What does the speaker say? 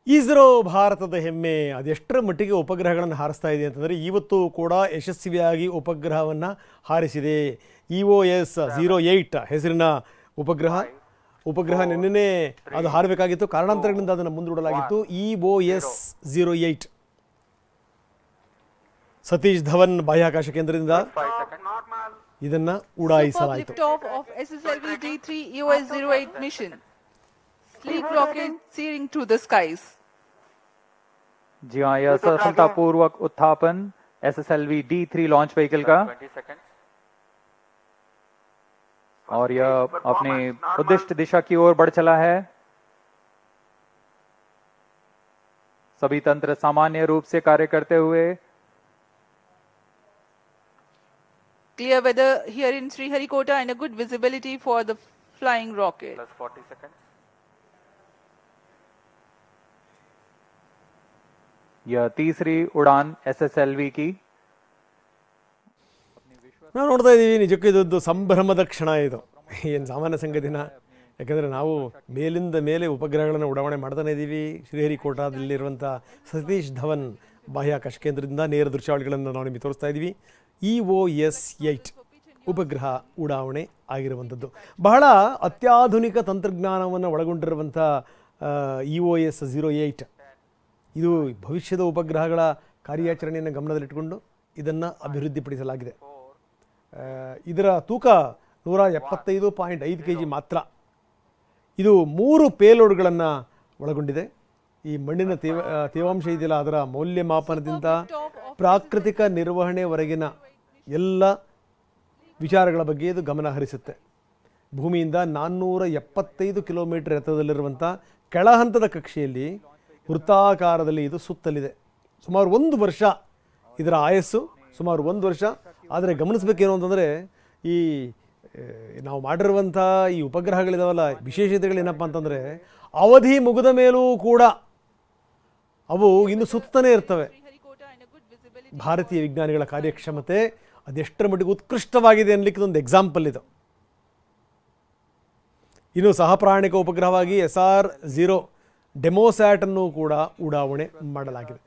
ಇಸ್ರೋ ಭಾರತದ ಹೆಮ್ಮೆ. ಅದೆಷ್ಟರ ಮಟ್ಟಿಗೆ ಉಪಗ್ರಹಗಳನ್ನು ಹಾರಿಸ್ತಾ ಇದೆ ಅಂತಂದರೆ ಇವತ್ತು ಕೂಡ ಯಶಸ್ವಿಯಾಗಿ ಉಪಗ್ರಹವನ್ನು ಹಾರಿಸಿದೆ. EOS-08 ಹೆಸರಿನ ಉಪಗ್ರಹ ನಿನ್ನೆ ಅದು ಹಾರಬೇಕಾಗಿತ್ತು, ಕಾರಣಾಂತರಗಳಿಂದ ಅದನ್ನು ಮುಂದೂಡಲಾಗಿತ್ತು. EOS-08 ಸತೀಶ್ ಧವನ್ ಬಾಹ್ಯಾಕಾಶ ಕೇಂದ್ರದಿಂದ ಇದನ್ನು ಉಡಾಯಿಸಲಾಯಿತು. SSLV-D3 EOS-08 mission. Sleek rocket searing through the skies. जी हाँ, यह सफलतापूर्वक उत्थापन SSLV-D3 लॉन्च व्हीकल का और यह अपने उद्दिष्ट दिशा की ओर बढ़ चला है. सभी तंत्र सामान्य रूप से कार्य करते हुए. Clear weather here in Sriharikota and a good visibility for the flying rocket. Plus 40 seconds. यह तीसरी उड़ान SSLV की. ನಾವು ನೋಡ್ತಾ ಇದ್ದೀವಿ, ನಿಜಕ್ಕೂ ಇದೊಂದು ಸಂಭ್ರಮದ ಕ್ಷಣ. ಇದು ಏನು ಸಾಮಾನ್ಯ ಸಂಗತಿನ? ಯಾಕಂದರೆ ನಾವು ಮೇಲಿಂದ ಮೇಲೆ ಉಪಗ್ರಹಗಳನ್ನು ಉಡಾವಣೆ ಮಾಡ್ತಾನೆ ಇದ್ದೀವಿ. ಶ್ರೀಹರಿಕೋಟಾದಲ್ಲಿರುವಂಥ ಸತೀಶ್ ಧವನ್ ಬಾಹ್ಯಾಕಾಶ ಕೇಂದ್ರದಿಂದ ನೇರ ದೃಶ್ಯಾವಳಿಗಳನ್ನು ನಾವು ನಿಮಗೆ ತೋರಿಸ್ತಾ ಇದ್ದೀವಿ. EOS-8 ಉಪಗ್ರಹ ಉಡಾವಣೆ ಆಗಿರುವಂಥದ್ದು ಬಹಳ ಅತ್ಯಾಧುನಿಕ ತಂತ್ರಜ್ಞಾನವನ್ನು ಒಳಗೊಂಡಿರುವಂಥ EOS-08 ಇದು ಭವಿಷ್ಯದ ಉಪಗ್ರಹಗಳ ಕಾರ್ಯಾಚರಣೆಯನ್ನು ಗಮನದಲ್ಲಿಟ್ಟುಕೊಂಡು ಇದನ್ನು ಅಭಿವೃದ್ಧಿಪಡಿಸಲಾಗಿದೆ. ಇದರ ತೂಕ 175.5 kg ಮಾತ್ರ. ಇದು 3 ಪೇಲೋಡ್ಗಳನ್ನು ಒಳಗೊಂಡಿದೆ. ಈ ಮಣ್ಣಿನ ತೇವಾಂಶ ಇದೆಯಲ್ಲ, ಅದರ ಮೌಲ್ಯಮಾಪನದಿಂದ ಪ್ರಾಕೃತಿಕ ನಿರ್ವಹಣೆವರೆಗಿನ ಎಲ್ಲ ವಿಚಾರಗಳ ಬಗ್ಗೆ ಇದು ಗಮನ ಹರಿಸುತ್ತೆ. ಭೂಮಿಯಿಂದ 475 ಕಿಲೋಮೀಟರ್ ಎತ್ತರದಲ್ಲಿರುವಂಥ ಕೆಳಹಂತದ ಕಕ್ಷೆಯಲ್ಲಿ ವೃತ್ತಾಕಾರದಲ್ಲಿ ಇದು ಸುತ್ತಲಿದೆ. ಸುಮಾರು 1 ವರ್ಷ ಇದರ ಆಯಸ್ಸು, ಸುಮಾರು 1 ವರ್ಷ. ಆದರೆ ಗಮನಿಸಬೇಕೇನು ಅಂತಂದರೆ, ಈ ನಾವು ಮಾಡಿರುವಂಥ ಈ ಉಪಗ್ರಹಗಳಿದಾವಲ್ಲ, ವಿಶೇಷತೆಗಳೇನಪ್ಪ ಅಂತಂದರೆ ಅವಧಿ ಮುಗಿದ ಮೇಲೂ ಕೂಡ ಅವು ಇನ್ನು ಸುತ್ತನೇ ಇರ್ತವೆ. ಭಾರತೀಯ ವಿಜ್ಞಾನಿಗಳ ಕಾರ್ಯಕ್ಷಮತೆ ಅದೆಷ್ಟರ ಮಟ್ಟಿಗೆ ಉತ್ಕೃಷ್ಟವಾಗಿದೆ ಅನ್ನಲಿಕ್ಕೆ ಒಂದು ಎಕ್ಸಾಂಪಲ್ ಇದು. ಇನ್ನು ಸಹಪ್ರಾಣಿಕ ಉಪಗ್ರಹವಾಗಿ SR-0 ಡೆಮೋಸ್ಯಾಟ್ ಅನ್ನು ಕೂಡ ಉಡಾವಣೆ ಮಾಡಲಾಗಿದೆ.